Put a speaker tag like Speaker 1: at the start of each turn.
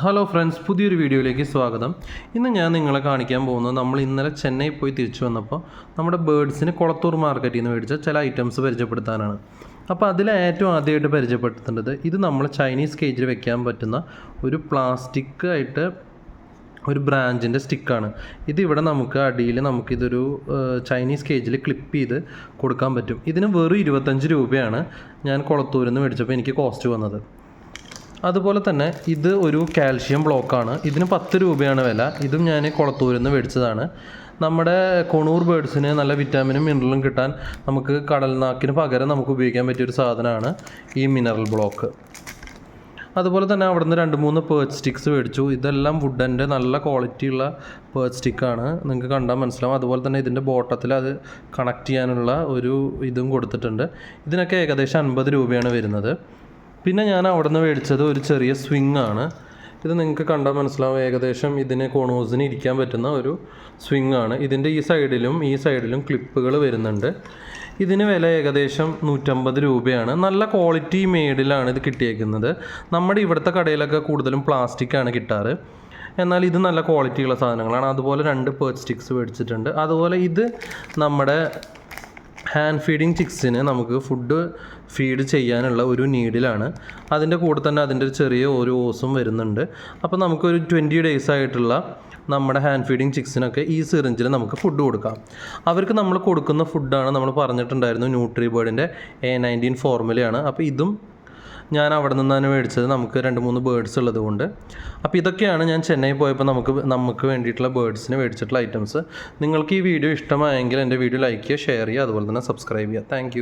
Speaker 1: Hello friends, പുതിയൊരു വീഡിയോയിലേക്ക് സ്വാഗതം. ഇന്ന് ഞാൻ നിങ്ങളെ കാണിക്കാൻ പോകുന്നത് നമ്മൾ ഇന്നലെ ചെന്നൈ പോയി തിരിച്ചു വന്നപ്പോൾ നമ്മുടെ ബേഡ്സിന് കൊളത്തൂർ മാർക്കറ്റിൽ നിന്ന് മേടിച്ച ചില ഐറ്റംസ് പരിചയപ്പെടുത്താനാണ്. അപ്പോൾ അതിൽ ഏറ്റവും ആദ്യമായിട്ട് പരിചയപ്പെടുത്തേണ്ടത് ഇത് നമ്മൾ ചൈനീസ് കേജിൽ വെക്കാൻ പറ്റുന്ന ഒരു പ്ലാസ്റ്റിക് ആയിട്ട് ഒരു ബ്രാഞ്ചിൻ്റെ സ്റ്റിക്കാണ്. ഇതിവിടെ നമുക്ക് അടിയിൽ നമുക്കിതൊരു ചൈനീസ് കേജിൽ ക്ലിപ്പ് ചെയ്ത് കൊടുക്കാൻ പറ്റും. ഇതിന് വെറും 25 രൂപയാണ് ഞാൻ കൊളത്തൂരിൽ നിന്ന് മേടിച്ചപ്പോൾ എനിക്ക് കോസ്റ്റ് വന്നത്. അതുപോലെ തന്നെ ഇത് ഒരു കാൽഷ്യം ബ്ലോക്കാണ്. ഇതിന് 10 രൂപയാണ് വില. ഇതും ഞാൻ കൊളത്തൂരിൽ നിന്ന് മേടിച്ചതാണ്. നമ്മുടെ കൊണൂർ ബേഡ്സിന് നല്ല വിറ്റാമിനും മിനറലും കിട്ടാൻ നമുക്ക് കടൽനാക്കിന് പകരം നമുക്ക് ഉപയോഗിക്കാൻ പറ്റിയൊരു സാധനമാണ് ഈ മിനറൽ ബ്ലോക്ക്. അതുപോലെ തന്നെ അവിടെ നിന്ന് 2-3 പേർച്ച് സ്റ്റിക്സ് മേടിച്ചു. ഇതെല്ലാം വുഡൻ്റെ നല്ല ക്വാളിറ്റിയുള്ള പേർച്ച് സ്റ്റിക്കാണ്, നിങ്ങൾക്ക് കണ്ടാൽ മനസ്സിലാവും. അതുപോലെ തന്നെ ഇതിൻ്റെ ബോട്ടത്തിൽ അത് കണക്ട് ചെയ്യാനുള്ള ഒരു ഇതും കൊടുത്തിട്ടുണ്ട്. ഇതിനൊക്കെ ഏകദേശം 50 രൂപയാണ് വരുന്നത്. പിന്നെ ഞാൻ അവിടെ നിന്ന് മേടിച്ചത് ഒരു ചെറിയ സ്വിങ് ആണ്. ഇത് നിങ്ങൾക്ക് കണ്ടാൽ മനസ്സിലാവും. ഏകദേശം ഇതിന് കോണൂസിന് ഇരിക്കാൻ പറ്റുന്ന ഒരു സ്വിങ് ആണ്. ഇതിൻ്റെ ഈ സൈഡിലും ക്ലിപ്പുകൾ വരുന്നുണ്ട്. ഇതിന് വില ഏകദേശം 150 രൂപയാണ്. നല്ല ക്വാളിറ്റി മെയ്ഡിലാണ് ഇത് കിട്ടിയേക്കുന്നത്. നമ്മുടെ ഇവിടുത്തെ കടയിലൊക്കെ കൂടുതലും പ്ലാസ്റ്റിക്കാണ് കിട്ടാറ്, എന്നാൽ ഇത് നല്ല ക്വാളിറ്റിയുള്ള സാധനങ്ങളാണ്. അതുപോലെ 2 പേർച്ച് സ്റ്റിക്സ് മേടിച്ചിട്ടുണ്ട്. അതുപോലെ ഇത് നമ്മുടെ ഹാൻഡ് ഫീഡിങ് ചിക്സിന് നമുക്ക് ഫുഡ് ഫീഡ് ചെയ്യാനുള്ള ഒരു നീഡിലാണ്. അതിൻ്റെ കൂടെ തന്നെ അതിൻ്റെ ഒരു ചെറിയ ഒരു ഓസും വരുന്നുണ്ട്. അപ്പോൾ നമുക്കൊരു 20 ഡേയ്സ് ആയിട്ടുള്ള നമ്മുടെ ഹാൻഡ് ഫീഡിങ് ചിക്സിനൊക്കെ ഈ സിറിഞ്ചിൽ നമുക്ക് ഫുഡ് കൊടുക്കാം. അവർക്ക് നമ്മൾ കൊടുക്കുന്ന ഫുഡാണ് നമ്മൾ പറഞ്ഞിട്ടുണ്ടായിരുന്നു, ന്യൂട്രിബേർഡിൻ്റെ A19 ഫോർമുലയാണ്. അപ്പോൾ ഇതും ഞാൻ അവിടെ നിന്നാണ് മേടിച്ചത്. നമുക്ക് 2-3 ബേഡ്സ് ഉള്ളത് കൊണ്ട്. അപ്പോൾ ഇതൊക്കെയാണ് ഞാൻ ചെന്നൈ പോയപ്പോൾ നമുക്ക് വേണ്ടിയിട്ടുള്ള ബേഡ്സിന് മേടിച്ചിട്ടുള്ള ഐറ്റംസ്. നിങ്ങൾക്ക് ഈ വീഡിയോ ഇഷ്ടമായെങ്കിൽ എൻ്റെ വീഡിയോ ലൈക്ക് ചെയ്യുക, ഷെയർ ചെയ്യുക, അതുപോലെ തന്നെ സബ്സ്ക്രൈബ് ചെയ്യുക. താങ്ക്